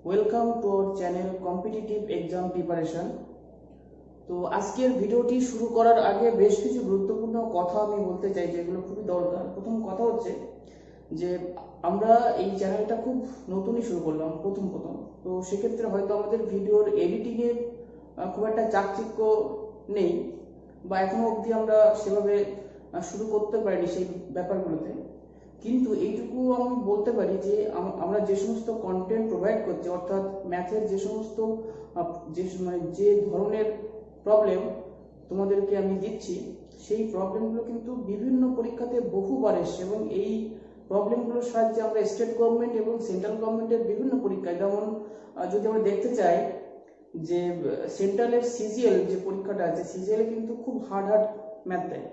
Welcome to our channel competitive exam preparation. তো আজকের ভিডিওটি শুরু করার আগে বেশ কিছু গুরুত্বপূর্ণ কথা আমি বলতে চাই, যেগুলো খুবই দরকার। প্রথম কথা হচ্ছে যে আমরা এই চ্যানেলটা খুব নতুনই শুরু করলাম, প্রথম তো সেক্ষেত্রে হয়তো আমাদের ভিডিওর এডিটিংয়ে খুব একটা চাকচিক্য নেই, বা এখনো অবধি আমরা সেভাবে শুরু করতে পারিনি সেই ব্যাপারগুলোতে। কিন্তু এইটুকু আমি বলতে পারি যে আমরা যে সমস্ত কন্টেন্ট প্রোভাইড করছি, অর্থাৎ ম্যাথের যে সমস্ত যে ধরনের প্রবলেম তোমাদেরকে আমি দিচ্ছি, সেই প্রবলেমগুলো কিন্তু বিভিন্ন পরীক্ষাতে বহুবার এসছে, এবং এই প্রবলেমগুলোর সাহায্যে আমরা স্টেট গভর্নমেন্ট এবং সেন্ট্রাল গভর্নমেন্টের বিভিন্ন পরীক্ষায়, যেমন যদি আমরা দেখতে চাই যে সেন্ট্রালের সিজিএল যে পরীক্ষাটা আছে, সিজিএল কিন্তু খুব হার্ড ম্যাথ দেয়।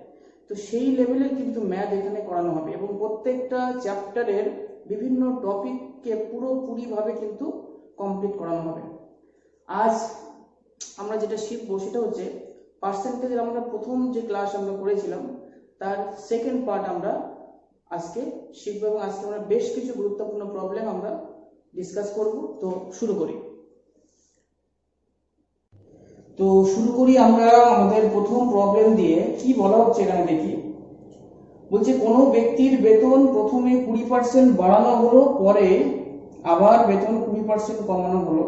তো সেই লেভেলের কিন্তু ম্যাথ এখানে করানো হবে, এবং প্রত্যেকটা চ্যাপ্টারের বিভিন্ন টপিককে পুরোপুরিভাবে কিন্তু কমপ্লিট করানো হবে। আজ আমরা যেটা শিখবো সেটা হচ্ছে পার্সেন্টেজের আমরা প্রথম যে ক্লাস আমরা করেছিলাম তার সেকেন্ড পার্ট আমরা আজকে শিখবো, এবং আজকে আমরা বেশ কিছু গুরুত্বপূর্ণ প্রবলেম আমরা ডিসকাস করব। তো শুরু করি আমরা আমাদের প্রথম প্রবলেম দিয়ে। কি বলা হচ্ছে এখানে দেখি, বলছে কোনো ব্যক্তির বেতন প্রথমে 20% বাড়ানো হলো, পরে আবার বেতন 20% কমানো হলো,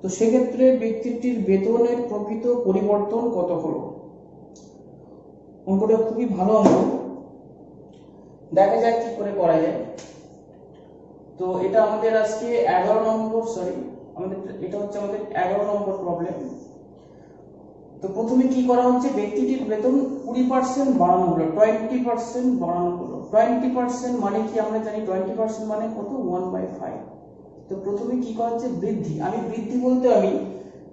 তো সেক্ষেত্রে ব্যক্তিটির বেতনের প্রকৃত পরিবর্তন কত হলো? অঙ্কটা খুবই ভালো অঙ্ক, দেখা যাক কি করে করা যায়। তো এটা আমাদের আজকে 11 নম্বর, এটা হচ্ছে আমাদের 11 নম্বর প্রবলেম। তো প্রথমে কি করা হচ্ছে, ব্যক্তিটির বেতন 20% বাড়ানো হলো, 20% বাড়ানো হলো। 20% মানে কি আমরা জানি, 20% মানে কত, 1/5। তো প্রথমে কি করা হচ্ছে, বৃদ্ধি।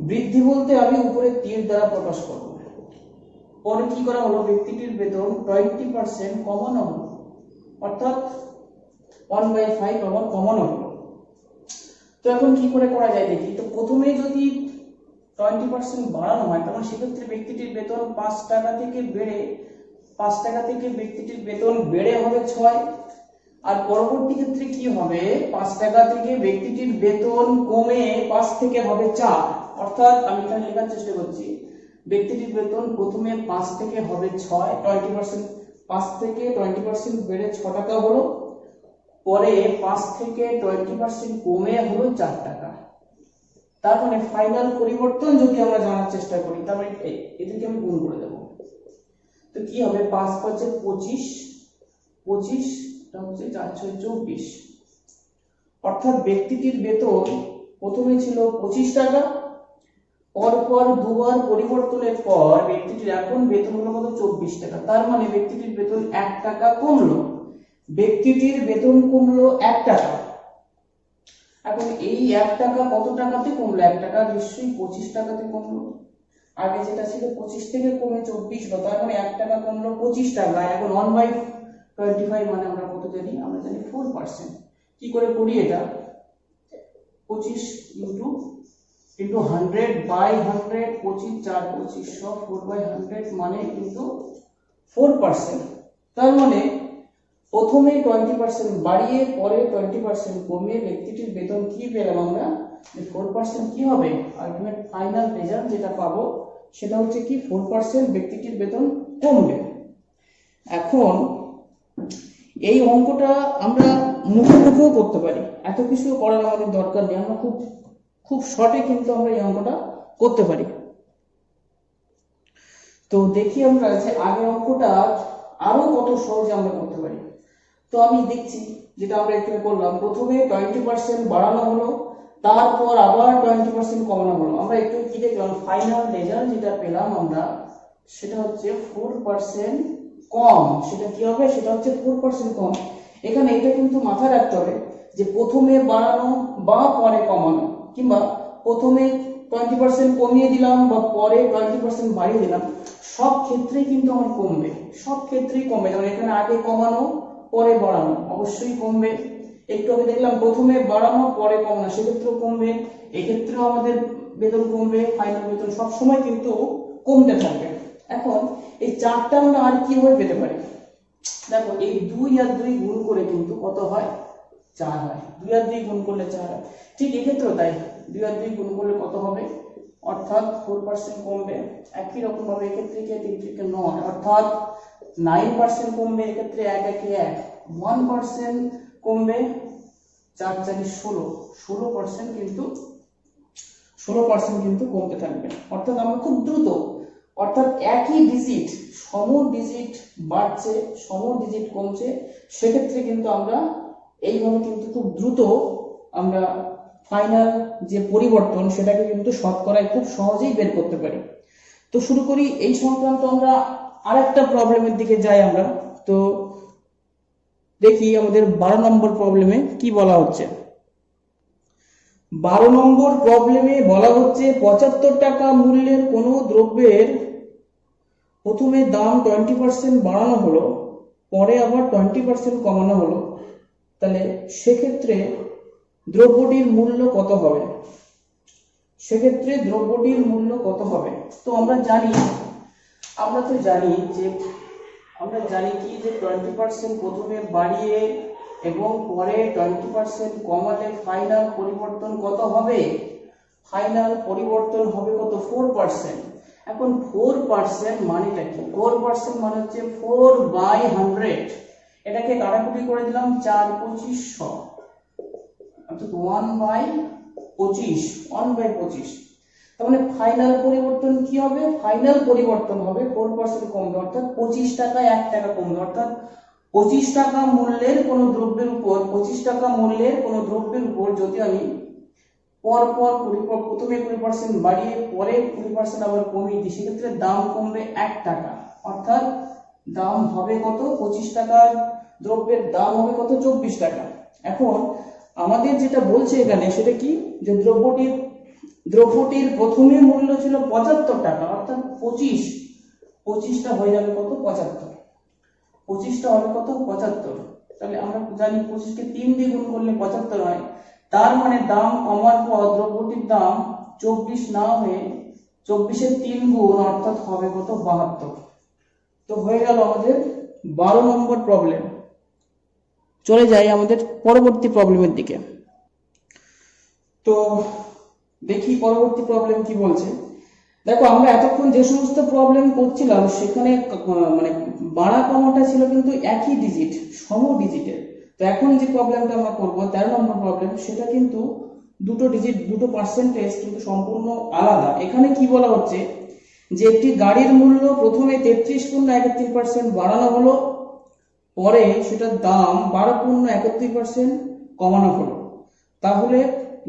বৃদ্ধি বলতে আমি উপরে তীর দ্বারা প্রকাশ করব। পরে কি করা হলো, ব্যক্তিটির বেতন 20% কমানো হলো, অর্থাৎ 1/5 আবার কমানো হলো। তো এখন কি করে করা যায় দেখি। তো প্রথমে যদি 20% বাড়ানো হয়, তখন সেক্ষেত্রে ব্যক্তিটির বেতন 5 টাকা থেকে ব্যক্তিটির বেতন বেড়ে হবে 6। আর পরবর্তী ক্ষেত্রে কি হবে, 5 টাকা থেকে ব্যক্তিটির বেতন কমে 5 থেকে হবে 4। অর্থাৎ আমি এখানে লেখার চেষ্টা করছি, ব্যক্তিটির বেতন প্রথমে 5 থেকে হবে 6, 20% 5 থেকে 20% বেড়ে 6 টাকা হলো, পরে 5 থেকে 20% কমে হলো 4 টাকা। তার মানে ফাইনাল পরিবর্তন যদি আমরা জানার চেষ্টা করি, তার মানে এদেরকে আমি গুণ করে দেব। তো কি হবে, 5 5 25, 25 টা হচ্ছে 4 6 24। অর্থাৎ ব্যক্তিটির বেতন প্রথমে ছিল 25 টাকা, পরপর দুবার পরিবর্তনের পর ব্যক্তিটির এখন বেতন হলো কত, 24 টাকা। তার মানে ব্যক্তিটির বেতন 1 টাকা কমলো। ব্যক্তিটির বেতন কমলো 1 টাকা। এখন এই 1 টাকা কত টাকাতে কমলো, 1 টাকা নিশ্চয়ই 25 টাকাতে কমলো। আগে যেটা ছিল 25 থেকে কমে 24 হলো, তার মানে 1 টাকা কমলো 25 টাকা। এখন 1/25 মানে আমরা কত জানি, আমরা জানি 4%। কি করে করি এটা, 25 ইনটু 100/100, 25 4 25 সব 4/100 মানে কিন্তু 4%। তার মানে প্রথমে 20% বাড়িয়ে পরে 20% কমিয়ে ব্যক্তিটির বেতন কি পেলাম আমরা, 4% কি হবে, আলটিমেট ফাইনাল রেজাল্ট যেটা পাবো সেটা হচ্ছে কি 4% ব্যক্তিটির বেতন কমবে। এখন এই অঙ্কটা আমরা মুখে করতে পারি, এত কিছু করার আমাদের দরকার নেই, আমরা খুব শর্টে কিন্তু আমরা এই অঙ্কটা করতে পারি। তো দেখি আমরা যে আগের অঙ্কটা আরো কত সহজে আমরা করতে পারি। তো আমি দেখছি যেটা আমরা এখানে করলাম, প্রথমে 20% বাড়ানো হলো, তারপর আবার 20% কমানো হলো। আমরা একটু কি দেখলাম, ফাইনাল রেজাল্ট যেটা পেলাম আমরা সেটা হচ্ছে 4% কম। সেটা কি হবে, সেটা হচ্ছে 4% কম। এখানে এটা কিন্তু মাথায় রাখতে হবে যে প্রথমে বাড়ানো বা পরে কমানো, কিংবা প্রথমে 20% কমিয়ে দিলাম বা পরে 20% বাড়িয়ে দিলাম, সব ক্ষেত্রেই কিন্তু আমার কমবে, সব ক্ষেত্রেই কমবে। যেমন এখানে আগে কমানো পরে বাড়ানো, অবশ্যই কমবে। একটু আগে দেখলাম প্রথমে বাড়ানো পরে কমানো, সেক্ষেত্রেও কমবে। এক্ষেত্রেও আমাদের বেতন কমবে, ফাইনাল বেতন সবসময় কিন্তু কমতে থাকবে। এখন এই চারটা আমরা আর কিভাবে পেতে পারি, দেখো এই 2 আর 2 গুণ করে কিন্তু কত হয়, 4 হয়, 2 আর 2 গুণ করলে 4 হয়। ঠিক এক্ষেত্রেও তাই, 2 আর 2 গুণ করলে কত হবে, অর্থাৎ 4% কমবে। একই রকম ভাবে এক্ষেত্রে কি 3 থেকে 9, অর্থাৎ 9% কমবে। এক্ষেত্রে 1 একে 1, 1% কমবে, 4 4 16, 16% কিন্তু 16% কিন্তু কমতে থাকবে। অর্থাৎ আমরা খুব দ্রুত, অর্থাৎ একই ডিজিট সম ডিজিট বাড়ছে, সম ডিজিট কমছে, সেক্ষেত্রে কিন্তু আমরা এইভাবে কিন্তু খুব দ্রুত আমরা ফাইনাল যে পরিবর্তন সেটাকে কিন্তু শতকরায় খুব সহজেই বের করতে পারি। তো শুরু করি এই সংক্রান্ত আমরা আরেকটা প্রবলেমের দিকে যাই আমরা। তো দেখি আমাদের 12 নম্বর প্রবলেমে কি বলা হচ্ছে। 12 নম্বর প্রবলেমে বলা হচ্ছে 75 টাকা মূল্যের কোনো দ্রব্যের প্রথমে দাম 20% বাড়ানো হলো, পরে আবার 20% কমানো হলো, তাহলে সেক্ষেত্রে দ্রব্যটির মূল্য কত হবে? সেক্ষেত্রে দ্রব্যটির মূল্য কত হবে? তো আমরা জানি কি যে 20% প্রথমে বাড়িয়ে এবং পরে 20% কমালে ফাইনাল পরিবর্তন কত হবে? ফাইনাল পরিবর্তন হবে কত? 4%। এখন 4% মানেটা কি? 4% মানে হচ্ছে 4/100। এটাকে কাটাকুটি করে দিলাম 4 2500, অর্থাৎ 1/25। তার মানে ফাইনাল পরিবর্তন কি হবে? ফাইনাল পরিবর্তন হবে 4% কমবে, অর্থাৎ 25 টাকায় 1 টাকা কমবে। অর্থাৎ 25 টাকা মূল্যের কোনো দ্রব্যের উপর, 25 টাকা মূল্যের কোনো দ্রব্যের উপর যদি আমি পরপর প্রথমে 20% বাড়িয়ে পরে 20% আবার কমিয়ে দিই, সেক্ষেত্রে দাম কমবে 1 টাকা। অর্থাৎ দাম হবে কত? 25 টাকার দ্রব্যের দাম হবে কত? 24 টাকা। এখন আমাদের যেটা বলছে এখানে সেটা কি, যে দ্রব্যটির প্রথমে মূল্য ছিল 75 টাকা, অর্থাৎ 25টা হয়ে যাবে কত? 75। 25টা হবে কত? 75। তাহলে আমরা জানি 25কে 3 দিয়ে গুণ করলে 75 হয়। তার মানে দাম কমার পর দ্রব্যটির দাম 24 না হয়ে 24-এর 3 গুণ, অর্থাৎ হবে কত? 72। তো হয়ে গেল আমাদের 12 নম্বর প্রবলেম। চলে যাই আমাদের পরবর্তী প্রবলেমের দিকে। তো দেখি পরবর্তী প্রবলেম কি বলছে। দেখো, আমরা এতক্ষণ যে সমস্ত প্রবলেম করছিলাম সেখানে মানে বাড়া কমাটা ছিল কিন্তু একই ডিজিট, সম ডিজিটের। তো এখন যে প্রবলেমটা আমরা করব 13 নম্বর প্রবলেম, সেটা কিন্তু দুটো ডিজিট, দুটো পার্সেন্টেজ কিন্তু সম্পূর্ণ আলাদা। এখানে কি বলা হচ্ছে যে একটি গাড়ির মূল্য প্রথমে 33.31% বাড়ানো হলো, পরে সেটার দাম 12.31% কমানো হলো, তাহলে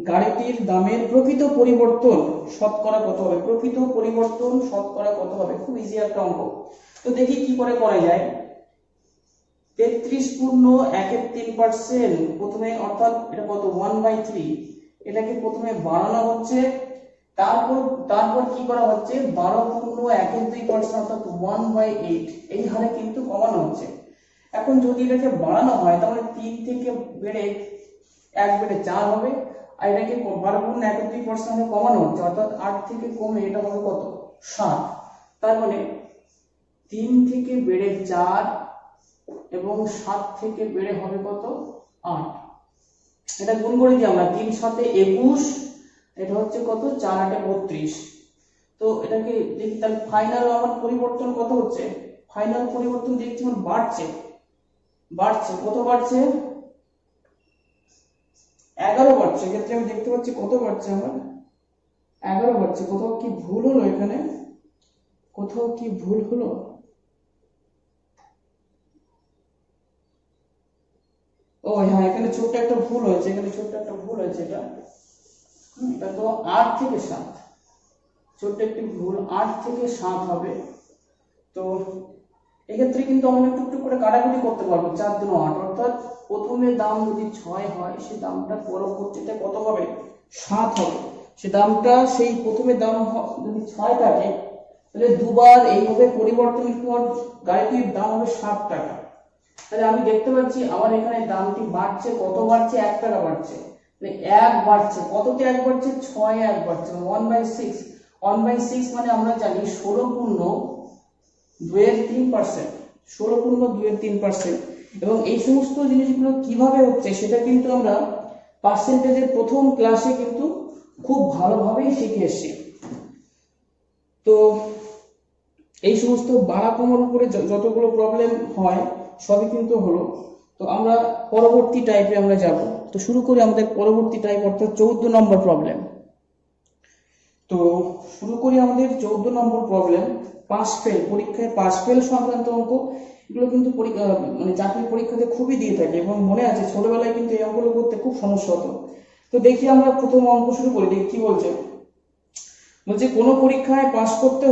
গাড়িটির দামের প্রকৃত পরিবর্তন শতকরা কত হবে? প্রকৃত পরিবর্তন শতকরা কত হবে? খুব ইজি একটা অঙ্ক। তো দেখি কি করে করা যায়। 33.31% প্রথমে, অর্থাৎ এটা কত? 1/3। এটাকে প্রথমে বাড়ানো হচ্ছে, তারপর কি করা হচ্ছে? 12.31% অর্থাৎ 1/8 এই হারে কিন্তু কমানো হচ্ছে। এখন যদি এটাকে বাড়ানো হয় তাহলে 3 থেকে বেড়ে 1 বেড়ে 4 হবে, আর এটাকে 12.31% কমানো হচ্ছে, অর্থাৎ 8 থেকে কমে এটা হবে কত? 7। তার মানে 3 থেকে বেড়ে 4 এবং 7 থেকে বেড়ে হবে কত? 8। এটা গুণ করে দিই আমরা, 3 7 21, এটা হচ্ছে কত? 4 8 32। তো এটাকে দেখি তাহলে ফাইনাল আমার পরিবর্তন কত হচ্ছে? ফাইনাল পরিবর্তন দেখছি আমার বাড়ছে। কত বাড়ছে? 11 বাড়ছে। এক্ষেত্রে আমি দেখতে পাচ্ছি কত বাড়ছে আমার? 11 বাড়ছে। কোথাও কি ভুল হলো? এখানে কোথাও কি ভুল হলো? ও হ্যাঁ, এখানে ছোট্ট একটা ভুল হয়েছে। এটা তো 8 থেকে 7, ছোট্ট একটি ভুল, 8 থেকে 7 হবে। তো এক্ষেত্রে কিন্তু আমরা একটু করে কাটাকুটি করতে পারবো। 4 2 8, অর্থাৎ প্রথমে দাম যদি 6 হয় সে দামটা পরবর্তীতে কত হবে? 7 হবে। সে দামটা, সেই প্রথমে দাম যদি 6 থাকে তাহলে দুবার এইভাবে পরিবর্তনের পর গাড়িটির দাম হবে 7 টাকা। তাহলে আমি দেখতে পাচ্ছি আমার এখানে দামটি বাড়ছে। কত বাড়ছে? 1 টাকা বাড়ছে। তাহলে 1 বাড়ছে। কততে 1 বাড়ছে? 6 এ 1 বাড়ছে, 1/6। 1/6 মানে আমরা জানি 16.2 এর 3%। 16.2 এর 3%। এবং এই সমস্ত জিনিসগুলো কিভাবে হচ্ছে সেটা কিন্তু আমরা পার্সেন্টেজের প্রথম ক্লাসে কিন্তু খুব ভালোভাবেই শিখে এসেছি। তো এই সমস্ত বাড়া কমার উপরে যতগুলো প্রবলেম হয় সবই কিন্তু হলো। তো আমরা পরবর্তী টাইপে আমরা যাব। তো শুরু করি আমাদের পরবর্তী টাইপ, অর্থাৎ 14 নম্বর প্রবলেম। তো শুরু করি আমাদের 14 নম্বর প্রবলেম, পাস ফেল, পরীক্ষায় পাস ফেল সংক্রান্ত অঙ্ক। এগুলো কিন্তু মানে চাকরির পরীক্ষাতে খুবই দিয়ে থাকে এবং মনে আছে ছোটবেলায় কিন্তু এই অঙ্কগুলো করতে খুব সমস্যা হতো। তো দেখি আমরা প্রথম অঙ্ক শুরু করি, দেখি কি বলছে। বলছে কোনো পরীক্ষায় পাস করতে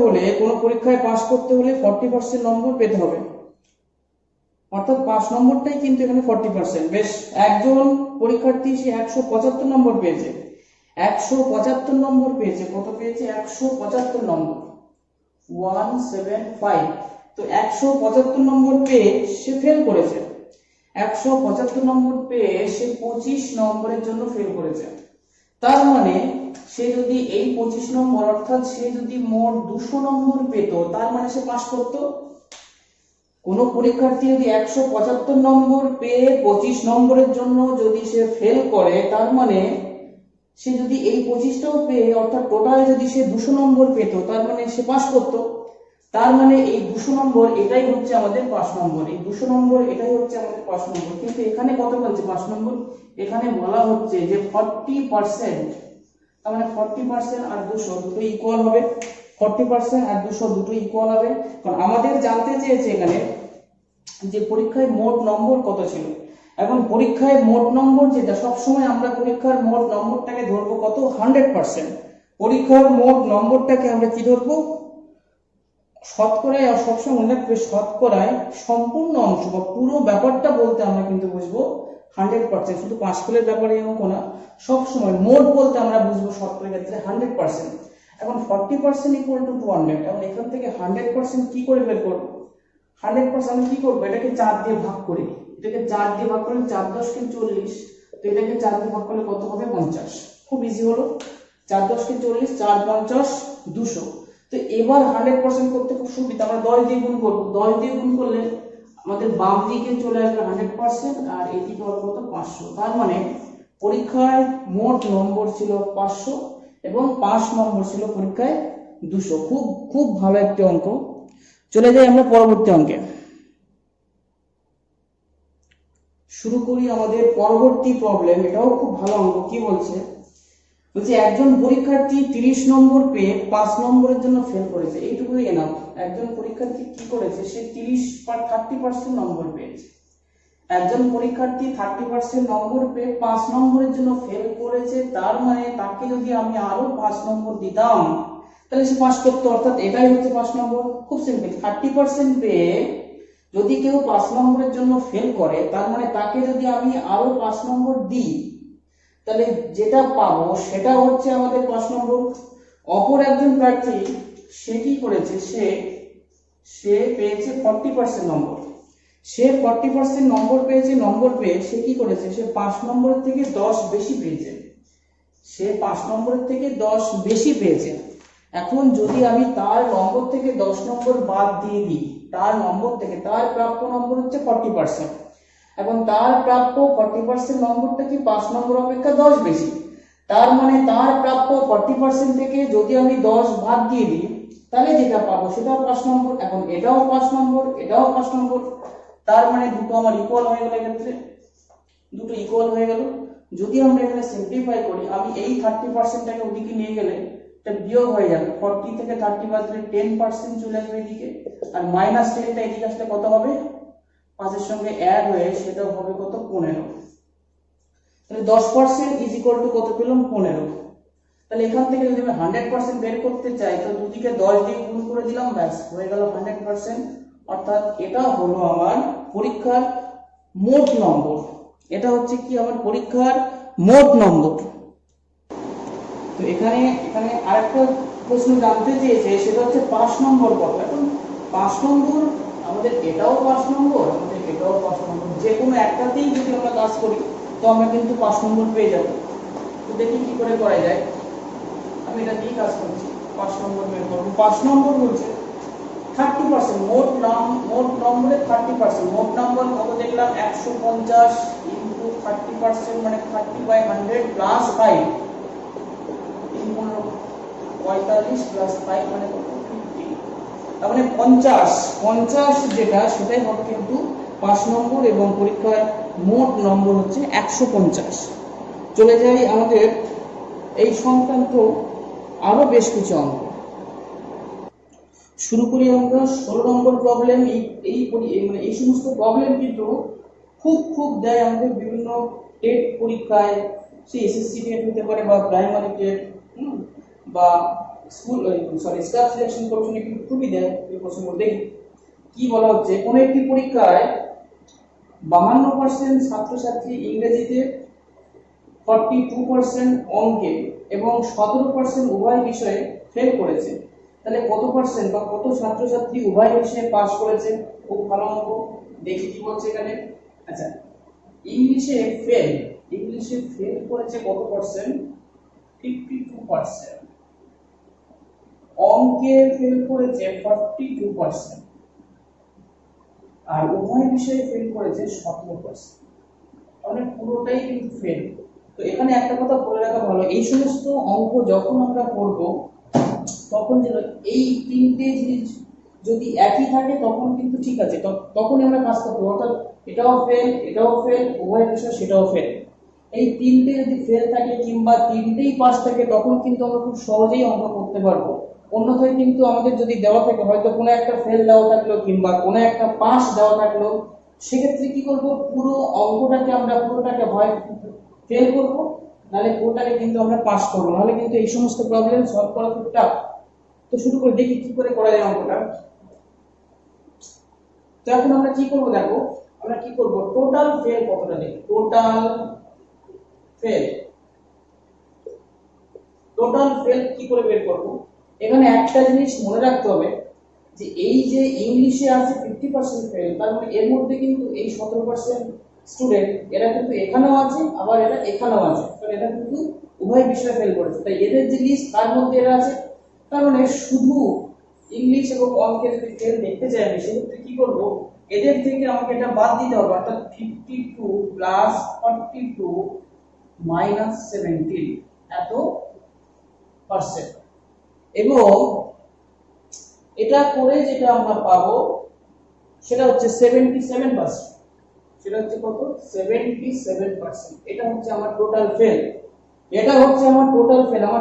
হলে 40% নম্বর পেতে হবে, অর্থাৎ 5 নম্বরটাই কিন্তু এখানে 40%। বেশ, একজন পরীক্ষার্থী সে 175 নম্বর পেয়েছে, 175 নম্বর পেয়েছে। কত পেয়েছে? 175 নম্বর, 175। তো 175 নম্বর পেয়ে সে ফেল করেছে, 175 নম্বর পেয়ে সে 25 নম্বরের জন্য ফেল করেছে। তার মানে সে যদি এই 25 নম্বর, অর্থাৎ সে যদি মোট 200 নম্বর পেত, তার মানে সে পাস করতো। কোন পরীক্ষার্থী যদি 175 নম্বর পেয়ে 25 নম্বরের জন্য যদি সে ফেল করে, তার মানে সে যদি এই 25টাও পেয়ে, অর্থাৎ টোটাল যদি সে 200 নম্বর পেত, তার মানে সে পাস করতো। তার মানে এই 200 নম্বর এটাই হচ্ছে আমাদের 5 নম্বর, এই 200 নম্বর এটাই হচ্ছে আমাদের 5 নম্বর। কিন্তু এখানে কত বলছে 5 নম্বর? এখানে বলা হচ্ছে যে 40%, তার মানে 40% আর 200 দুটো ইকুয়াল হবে, 40% আর 200 দুটো ইকুয়াল হবে। কারণ আমাদের জানতে চেয়েছে এখানে যে পরীক্ষায় মোট নম্বর কত ছিল। এখন পরীক্ষায় মোট নম্বর যেটা, সবসময় আমরা পরীক্ষার মোট নম্বরটাকে ধরবো কত? 100%। পরীক্ষার মোট নম্বরটাকে আমরা কি ধরবো? শতকরায়। সবসময় মনে রাখবে, শতকরায় সম্পূর্ণ অংশ বা পুরো ব্যাপারটা বলতে আমরা কিন্তু বুঝবো 100%। শুধু পাস ফেলের ব্যাপারে অঙ্ক না, সবসময় মোট বলতে আমরা বুঝবো শতকরার ক্ষেত্রে 100%। এখন 40% ইকুয়াল টু 200। এখন এখান থেকে 100% কি করে বের করবো? 100% আমি কি করবো? এটাকে 4 দিয়ে ভাগ করি, এটাকে 4 দিয়ে ভাগ করলে 4 10 কে 40। তো এটাকে 4 দিয়ে ভাগ করলে কত হবে? 50। খুব ইজি হলো, 4 10 কে 40, 4 50 200। তো এবার 100% করতে খুব সুবিধা, আমরা 10 দিয়ে গুণ করব। 10 দিয়ে গুণ করলে আমাদের বাম দিকে চলে আসবে 100% আর এদিকে হবে কত? 500। তার মানে পরীক্ষায় মোট নম্বর ছিল 500 এবং 5 নম্বর ছিল পরীক্ষায় 200। খুব খুব ভালো একটি অঙ্ক। চলে যাই আমরা পরবর্তী অঙ্কে। শুরু করি আমাদের পরবর্তী প্রবলেম। এটাও খুব ভালো অঙ্ক। কি বলছে? বলছে একজন পরীক্ষার্থী 30 নম্বর পেয়ে 5 নম্বরের জন্য ফেল করেছে। এইটুকুই এনাফ। একজন পরীক্ষার্থী কি করেছে? সে 30% নম্বর পেয়েছে। একজন পরীক্ষার্থী 30% নম্বর পেয়ে 5 নম্বরের জন্য ফেল করেছে। তার মানে তাকে যদি আমি আরো 5 নম্বর দিতাম, তাহলে সে পাস করতো। অর্থাৎ এটাই হচ্ছে 5 নম্বর। খুব সিম্পল। 30% পেয়ে যদি কেউ 5 নম্বরের জন্য ফেল করে, তার মানে তাকে যদি আমি আরো 5 নম্বর দিই, তাহলে যেটা পাবো সেটা হচ্ছে আমাদের 5 নম্বর। অপর একজন প্রার্থী সে কি করেছে? সে পেয়েছে 40% নম্বর। সে 40% নম্বর পেয়েছে। নম্বর পেয়ে সে কি করেছে? সে 5 নম্বরের থেকে 10 বেশি পেয়েছে। সে 5 নম্বরের থেকে 10 বেশি পেয়েছে। এখন যদি আমি তার নম্বর থেকে 10 নম্বর বাদ দিয়ে দিই, তার নম্বর থেকে, তার প্রাপ্য নম্বর হচ্ছে 40%। এখন তার প্রাপ্য 40% নম্বরটা কি 5 নম্বর অপেক্ষা 10 বেশি। তার মানে তার প্রাপ্য 40% থেকে যদি আমি 10 বাদ দিয়ে দিই, তাহলে যেটা পাবো সেটাও 5 নম্বর। এখন এটাও 5 নম্বর, এটাও 5 নম্বর। তার মানে দুটো আমার ইকুয়াল হয়ে গেল। এক্ষেত্রে দুটো ইকুয়াল হয়ে গেল। যদি আমরা এখানে সিম্পলিফাই করি, আমি এই 30%টাকে ওদিকে নিয়ে গেলে এটা বিয়োগ হয়ে যাবে। 40 থেকে 30 বাদ দিলে 10% চলে আসবে এদিকে, আর -10টা এদিকে আসলে কত হবে? 5 এর সঙ্গে অ্যাড হয়ে সেটা হবে কত? 15। তাহলে 10% ইজ ইকুয়াল টু কত পেলাম? 15। তাহলে এখান থেকে যদি আমি 100% বের করতে চাই, তো দুদিকে 10 দিয়ে গুণ করে দিলাম, ব্যাস হয়ে গেল 100%। অর্থাৎ এটা হলো আমার পরীক্ষার মোট নম্বর। এটা হচ্ছে কি? আমার পরীক্ষার মোট নম্বর। তো এখানে আরেকটা প্রশ্ন জানতে চেয়েছে, সেটা হচ্ছে 5 নম্বর কত। এখন 5 নম্বর আমাদের এটাও 5 নম্বর, আমাদের এটাও 5 নম্বর। যে কোনো একটাতেই যদি আমরা কাজ করি তো আমরা কিন্তু 5 নম্বর পেয়ে যাব। তো দেখি কি করে করা যায়। আমি এটা দিয়ে কাজ করছি, 5 নম্বর বের করব। 5 নম্বর বলছে 30%, মোট নম্বরে 30%, মোট নম্বর কত দেখলাম 150 ইনটু 30% মানে 30/100 প্লাস 5, 45 প্লাস 5 মানে কত 50, তার মানে 50 যেটা সেটাই হবে কিন্তু 5 নম্বর, এবং পরীক্ষার মোট নম্বর হচ্ছে 150। চলে যাই আমাদের এই সংক্রান্ত আরো বেশ কিছু অঙ্ক। শুরু করি আমরা 16 নম্বর প্রবলেম। মানে এই সমস্ত প্রবলেম কিন্তু খুব দেয় আমাদের বিভিন্ন টেট পরীক্ষায়, সে এসএসসি টেট হতে পারে বা প্রাইমারি টেট বা স্টাফ সিলেকশন কমিশনে কিন্তু খুবই দেয় এই প্রশ্নগুলো। দেখি কি বলা হচ্ছে। কোনো একটি পরীক্ষায় 52% ছাত্রছাত্রী ইংরেজিতে, 42% অঙ্কে এবং 17% উভয় বিষয়ে ফেল করেছে, তাহলে কত পার্সেন্ট বা কত ছাত্রছাত্রী উভয় বিষয়ে পাস করেছে? খুব ভালো অঙ্ক। দেখি কি বলছে এখানে। আচ্ছা, ইংলিশে ফেল করেছে কত পার্সেন্ট? 52%। অঙ্কে ফেল করেছে 42%, আর উভয় বিষয়ে ফেল করেছে 17%। তাহলে পুরোটাই কিন্তু ফেল। তো এখানে একটা কথা বলে রাখা ভালো, এই সমস্ত অঙ্ক যখন আমরা করব তখন যেন এই তিনটে জিনিস যদি একই থাকে তখন কিন্তু ঠিক আছে, তখন আমরা কাজ করতে পারবো। অর্থাৎ এটাও ফেল, উভয় বিষয় সেটাও ফেল। এই তিনটে যদি ফেল থাকে কিংবা তিনটেই পাস থাকে তখন কিন্তু আমরা খুব সহজেই অঙ্ক করতে পারবো। অন্যথায় কিন্তু আমাদের যদি দেওয়া থাকে হয়তো কোনো একটা ফেল দেওয়া থাকলো কিংবা কোনো একটা পাস দেওয়া থাকলো, সেক্ষেত্রে কি করব, পুরো অঙ্কটাকে আমরা পুরোটাকে হয় ফেল করব, নাহলে পুরোটাকে কিন্তু আমরা পাস করবো, নাহলে কিন্তু এই সমস্ত প্রবলেম সলভ করা খুব টাফ। তো শুরু করে দেখি কি করে করা যায় অঙ্কটা। তো এখন আমরা কি করব, দেখো আমরা কি করব, টোটাল ফেল কতটা দেখি। টোটাল ফেল কি করে বের করব? এখানে একটা জিনিস মনে রাখতে হবে যে এই যে ইংলিশে আছে 50% ফেল, তার মানে এর মধ্যে কিন্তু এই 17% স্টুডেন্ট এরা কিন্তু এখানেও আছে, আবার এরা এখানেও আছে, কারণ এরা কিন্তু উভয় বিষয়ে ফেল করেছে। তাই এদের যে লিস্ট তার মধ্যে এরা আছে। তার মানে শুধু ইংলিশ এবং অঙ্কে যদি ফেল দেখতে চাই আমি, সেক্ষেত্রে কি করব, এদের থেকে আমাকে এটা বাদ দিতে হবে। অর্থাৎ 52 প্লাস 42 মাইনাস 17 এত পার্সেন্ট, এবং এটা করে যেটা আমরা পাবো সেটা হচ্ছে 77%। সেটা হচ্ছে কত? 77%। এটা হচ্ছে আমার টোটাল ফেল। আমার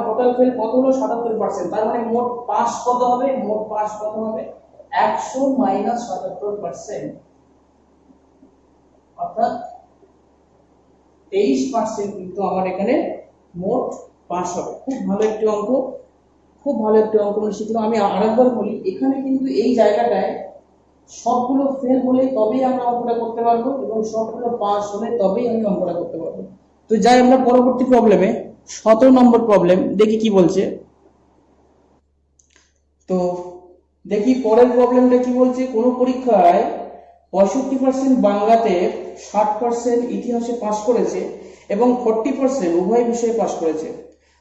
টোটাল ফেল কত হলো? 77%। তার মানে মোট পাস কত হবে? 100 মাইনাস 77%, অর্থাৎ 23% কিন্তু আমার এখানে মোট পাস হবে। খুব ভালো একটি অঙ্ক আমরা শিখলাম। আমি আরেকবার বলি, এখানে কিন্তু এই জায়গাটায় সবগুলো ফেল হলে তবেই আমরা অঙ্কটা করতে পারবো, এবং সবগুলো পাস হলে তবেই আমি অঙ্কটা করতে পারবো। তো যাই আমরা পরবর্তী প্রবলেমে, 17 নম্বর প্রবলেম, দেখি কি বলছে। তো দেখি পরের প্রবলেমটা কি বলছে। কোন পরীক্ষায় 65% বাংলাতে, 60% ইতিহাসে পাস করেছে এবং 40% উভয় বিষয়ে পাস করেছে।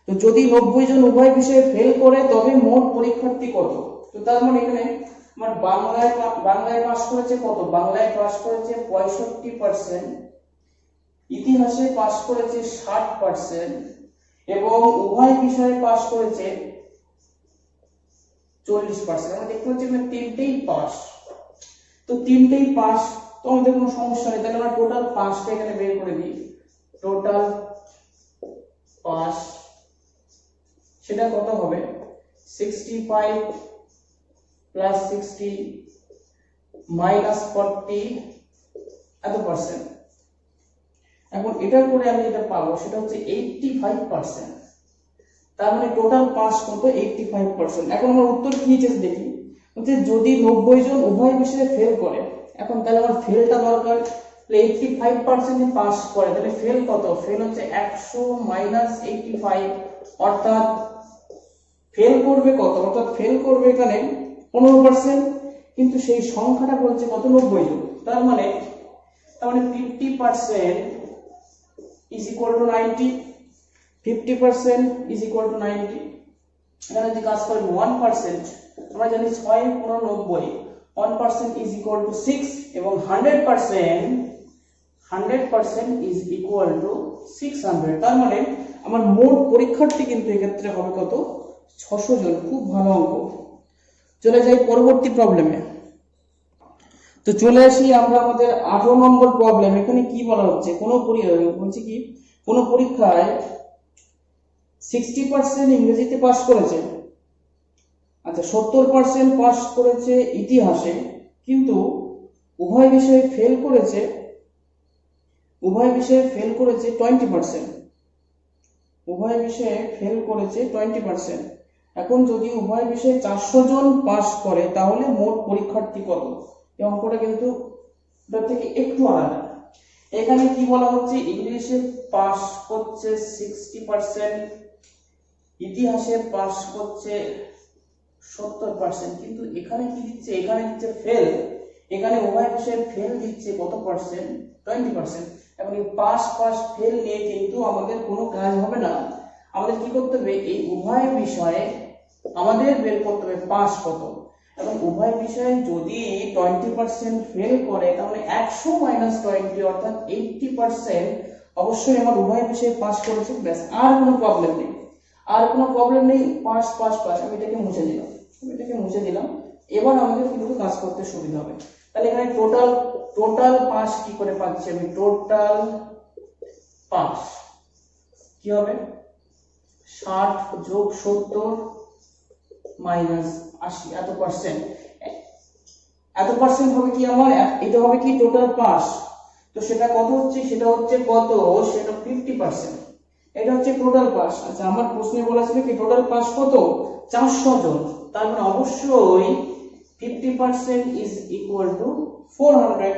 তো যদি 90 জন উভয় বিষয়ে ফেল করে তবে মোট পরীক্ষার্থী কত? তো তার মানে এখানে আমার বাংলায় পাস করেছে কত? বাংলায় পাস করেছে 65%, ইতিহাসে পাস করেছে 60% এবং উভয় বিষয়ে পাস করেছে 40%। আমরা দেখতে পাচ্ছি এখানে তিনটেই পাস। তো তিনটেই পাস, তো আমাদের কোনো সমস্যা নেই। তাহলে আমরা টোটাল পাসটা এখানে বের করে দিই। টোটাল পাস সেটা কত হবে? 65 প্লাস 60 মাইনাস 40 এত পার্সেন্ট। এখন এটার করে আমি যেটা পাবো সেটা হচ্ছে 85%। তার মানে টোটাল পাস কত? 85%। এখন আমরা উত্তর কি নিচে দেখি, হচ্ছে যদি 90 জন উভয় বিষয়ে ফেল করে, এখন তাহলে আমার ফেলটা দরকার। 85% পাস করে, তাহলে ফেল কত? ফেল হচ্ছে 100 মাইনাস 85, অর্থাৎ ফেল করবে কত? অর্থাৎ ফেল করবে এখানে 15%, কিন্তু সেই সংখ্যাটা বলছে কত? 90 জন। তার মানে 50% is equal to 90, 50% is equal to 90। এখানে যদি কাজ করেন 1%, আমরা জানি 6 × 90, 1% ইজ ইকুয়াল টু 6 এবং 100% ইজ ইকুয়াল টু 600। তার মানে আমার মোট পরীক্ষার্থী কিন্তু এক্ষেত্রে হবে কত? 600 জন। খুব ভালো অঙ্ক। চলে যাই পরবর্তী প্রবলেমে। তো চলে আসি আমরা আমাদের 18 নম্বর প্রবলেম। এখানে কি বলা হচ্ছে, বলছি কি কোন পরীক্ষায় 60% ইংরেজিতে পাস করেছে, আচ্ছা 70% পাস করেছে ইতিহাসে, কিন্তু উভয় বিষয়ে ফেল করেছে 20%। উভয় বিষয়ে ফেল করেছে 20%। এখন যদি উভয় বিষয়ে 400 জন পাস করে তাহলে মোট পরীক্ষার্থী কত? এই অঙ্কটা কিন্তু এটার থেকে একটু আলাদা। এখানে কি বলা হচ্ছে, ইংলিশে পাস করছে 60%, ইতিহাসে পাস করছে 70%, কিন্তু এখানে কি দিচ্ছে, এখানে দিচ্ছে ফেল। এখানে উভয় বিষয়ে ফেল দিচ্ছে কত পার্সেন্ট? 20%। এখন এই পাস ফেল নিয়ে কিন্তু আমাদের কোনো কাজ হবে না। আমাদের কি করতে হবে, এই উভয় বিষয়ে আমাদের বের করতে হবে পাস কত। এবং উভয় বিষয়ে যদি 20% ফেল করে তাহলে 100 - 20 অর্থাৎ 80% অবশ্যই আমার উভয় বিষয়ে পাস করেছে। ব্যাস, আর কোনো প্রবলেম নেই। পাস। আমি এটাকে মুছে দিলাম। এবার আমাদের কিন্তু কাজ করতে সুবিধা হবে। তাহলে এখানে টোটাল পাস কি করে পাচ্ছি আমি? টোটাল পাস কি হবে? 60 + 70 - 80, এত পার্সেন্ট হবে কি আমার? এটা হবে কি টোটাল পাস। তো সেটা কত হচ্ছে? সেটা হচ্ছে 50%। এটা হচ্ছে টোটাল পাস। আচ্ছা, আমার প্রশ্নে বলা ছিল কি টোটাল পাস কত? 400 জন। তার মানে অবশ্যই 50% ইজ ইকুয়াল টু 400।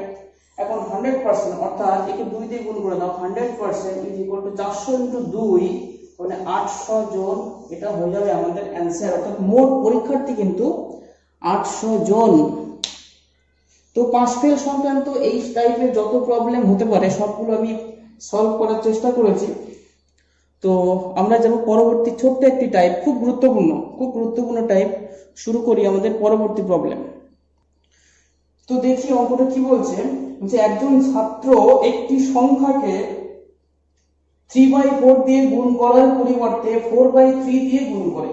এখন 100% অর্থাৎ একে 2 দিয়ে গুণ করে দাও। 100% ইজ ইকুয়াল টু 400 × 2 মানে 800 জন। এটা হয়ে যাবে আমাদের অ্যানসার। অর্থাৎ মোট পরীক্ষার্থী কিন্তু 800 জন। তো পাস ফেল সংক্রান্ত এই টাইপের যত প্রবলেম হতে পারে সবগুলো আমি সলভ করার চেষ্টা করেছি। তো আমরা যাব পরবর্তী ছোট্ট একটি টাইপ, খুব গুরুত্বপূর্ণ টাইপ। শুরু করি আমাদের পরবর্তী প্রবলেম। তো দেখি অঙ্কটা কি বলছে, যে একজন ছাত্র একটি সংখ্যাকে 3/4 দিয়ে গুণ করার পরিবর্তে 4/3 দিয়ে গুণ করে।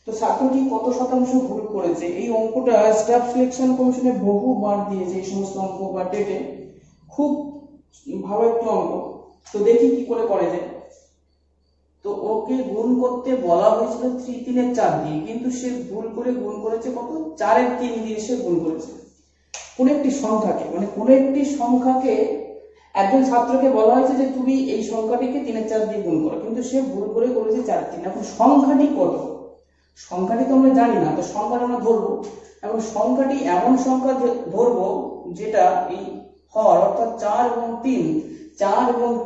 তো ছাত্রটি কত শতাংশ ভুল করেছে? এই অঙ্কটা স্টাফ সিলেকশন কমিশনে বহুবার দিয়েছে এই সমস্ত অঙ্ক বা টেটে। খুব ভালো একটা অঙ্ক। তো দেখি কি করে যায়। তো ওকে গুণ করতে বলা হয়েছিল 3 × 4 দিয়ে, কিন্তু সে ভুল করে গুণ করেছে কত? 4/3 দিয়ে সে গুণ করেছে। কোন একটি সংখ্যাকে একজন ছাত্রকে বলা হয়েছে যে তুমি এই সংখ্যাটিকে 3/4 দিয়ে গুণ করো, কিন্তু সে ভুল করে করেছে 4/3। এখন সংখ্যাটি কত? সংখ্যাটি তো আমরা জানি না, তো সংখ্যাটা আমরা ধরবো। এখন সংখ্যাটি এমন সংখ্যা ধরবো যেটা এই হর অর্থাৎ 4 এবং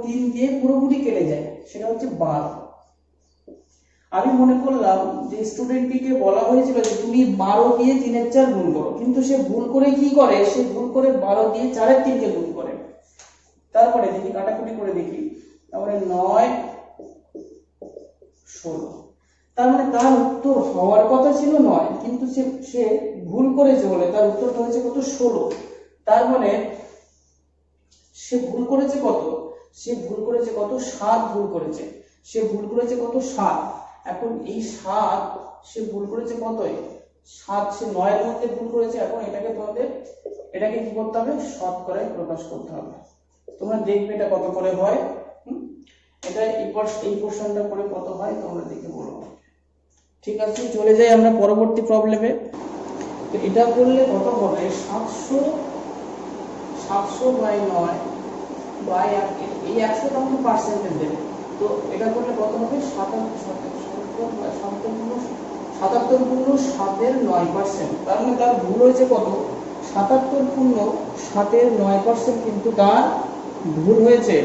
3 দিয়ে পুরোপুরি কেটে যায়, সেটা হচ্ছে 12। আমি মনে করলাম যে স্টুডেন্টটিকে বলা হয়েছিল যে তুমি 12 দিয়ে 3/4 গুণ করো, কিন্তু সে ভুল করে কি করে? সে ভুল করে 12 দিয়ে 4/3 কে গুণ করে। তারপরে দেখি কাটাকুটি করে দেখি। তারপরে 9 16। তার মানে তার উত্তর হওয়ার কথা ছিল 9, কিন্তু সে ভুল করেছে বলে তার উত্তরটা হয়েছে কত? 16। তার মানে সে ভুল করেছে কত? 7 ভুল করেছে। সে ভুল করেছে কত? 7। এখন এই 7 সে ভুল করেছে কত? 7 সে 9 এর মধ্যে ভুল করেছে। এখন এটাকে কি করতে হবে? শতকরায় প্রকাশ করতে হবে। তোমরা দেখবে এটা কত করে হয়। এটা এই পোরশনটা করে কত হয় তোমরা দেখে বলবো। ঠিক আছে, চলে যাই আমরা পরবর্তী প্রবলেমে। তো এটা করলে কত হবে? 700/9 বাই এই 100 টা আমরা পার্সেন্টেজ দেবে। তো এটা করলে কত হবে? 77/7 তার মানে তার ভুল হয়েছে কত? 77/7 কিন্তু তার ভুল হয়েছে।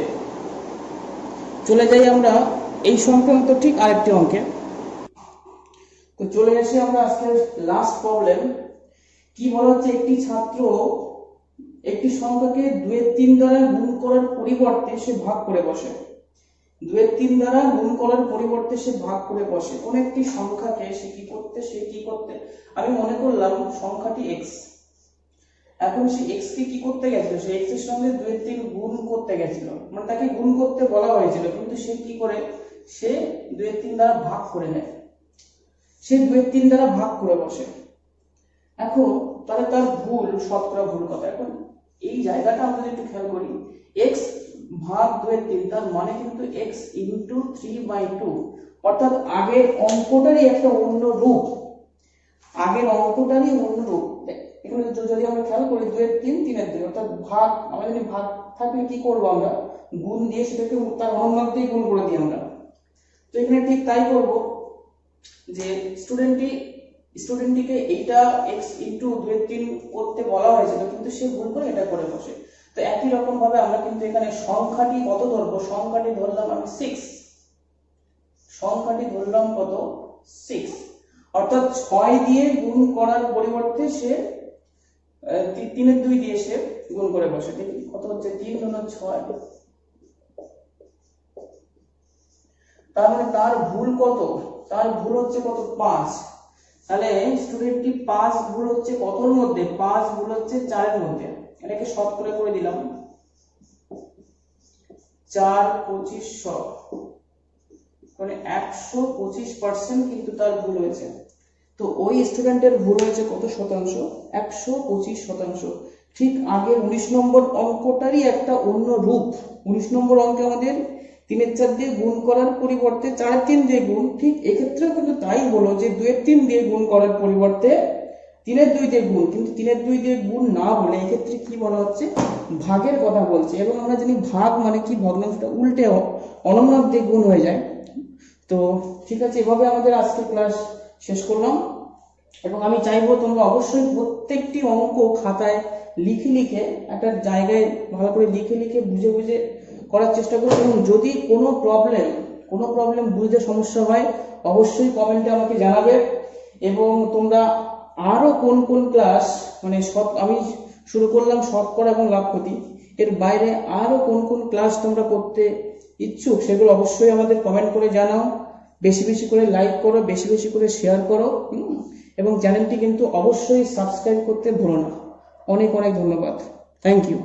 চলে যাই আমরা এই সংক্রান্ত ঠিক আরেকটি অঙ্কে। তো চলে আসি আমরা আজকের লাস্ট প্রবলেম। কি বলা হচ্ছে, একটি ছাত্র একটি সংখ্যাকে 2 এর 3 দ্বারা গুণ করার পরিবর্তে সে ভাগ করে বসে। 2 এর 3 দ্বারা গুণ করার পরিবর্তে সে ভাগ করে বসে। কোন একটি সংখ্যাকে সে কি করতে আমি মনে করলাম সংখ্যাটি x, এখন সে x কে কি করতে গেছিল, সে x এর সঙ্গে 2 এর 3 গুণ করতে গেছিল, মানে তাকে গুণ করতে বলা হয়েছিল, কিন্তু সে কি করে, সে 2 এর 3 দ্বারা ভাগ করে নেয়, সে 2 এর 3 দ্বারা ভাগ করে বসে। এখন তাহলে তার ভুল, শতকরা ভুল কত? এখন এই জায়গাটা আমরা একটু খেয়াল করি, x ভাগ 2 এর 3, তার মানে কিন্তু x ইনটু 3/2, অর্থাৎ আগের অঙ্কটারই একটা অন্য রূপ, আগের অঙ্কটারই অন্য রূপ। এখানে যদি আমরা খেয়াল করি 2 এর 3, 3 এর 2, অর্থাৎ ভাগ, আমরা যদি ভাগ থাকলে কি করব, আমরা গুণ দিয়ে সেটাকে তার অনুপাত দিয়ে গুণ করে দিই আমরা। তো এখানে ঠিক তাই করব, যে স্টুডেন্টটিকে এইটা x ইনটু 2 এর 3 করতে বলা হয়েছিল, কিন্তু সে ভুল করে এটা করে বসে। তো একই রকম ভাবে আমরা কিন্তু এখানে সংখ্যাটি কত ধরবো, সংখ্যাটি ধরলাম আমি 6, সংখ্যাটি ধরলাম কত, 6, অর্থাৎ 6 দিয়ে গুণ করার পরিবর্তে সে 3 এর 2 দিয়ে সে গুণ করে বসে। ঠিক কত হচ্ছে, 3 গুণ 6, তার মানে তার ভুল কত, তার ভুল হচ্ছে কত, 5। তাহলে স্টুডেন্টটি 5 ভুল হচ্ছে কতর মধ্যে, 5 ভুল হচ্ছে 4 এর মধ্যে। এটাকে শর্ট করে দিলাম, 4 25 100, মানে 125% কিন্তু তার ভুল হয়েছে। তো ওই স্টুডেন্টের ভুল হয়েছে কত শতাংশ, 125%। ঠিক আগের 19 নম্বর অঙ্কটারই একটা অন্য রূপ। 19 নম্বর অঙ্কে আমাদের 3 এর 4 দিয়ে গুণ করার পরিবর্তে 4 এর 3 দিয়ে গুণ, ঠিক এক্ষেত্রেও কিন্তু তাই হলো, যে 2 এর 3 দিয়ে গুণ করার পরিবর্তে 3 এর 2 দিয়ে গুণ, কিন্তু 3 এর 2 দিয়ে গুণ না বলে এক্ষেত্রে কি বলা হচ্ছে, ভাগের কথা বলছে। এবং আমরা জানি ভাগ মানে কি, ভগ্নাংশটা উল্টে অনন্যক দিয়ে গুণ হয়ে যায়। তো ঠিক আছে, এভাবে আমাদের আজকে ক্লাস শেষ করলাম, এবং আমি চাইবো তোমরা অবশ্যই প্রত্যেকটি অঙ্ক খাতায় লিখে একটা জায়গায় ভালো করে লিখে বুঝে করার চেষ্টা করো। এবং যদি কোনো প্রবলেম বুঝতে সমস্যা হয় অবশ্যই কমেন্টে আমাকে জানাবে। এবং তোমরা আরো কোন ক্লাস, মানে আমি শুরু করলাম শতকরা এবং লাভ ক্ষতি, এর বাইরে আরো কোন ক্লাস তোমরা করতে ইচ্ছুক সেগুলো অবশ্যই আমাদের কমেন্ট করে জানাও। বেশি করে লাইক করো, বেশি করে শেয়ার করো, এবং চ্যানেলটি কিন্তু অবশ্যই সাবস্ক্রাইব করতে ভুলো না। অনেক ধন্যবাদ, থ্যাংক ইউ।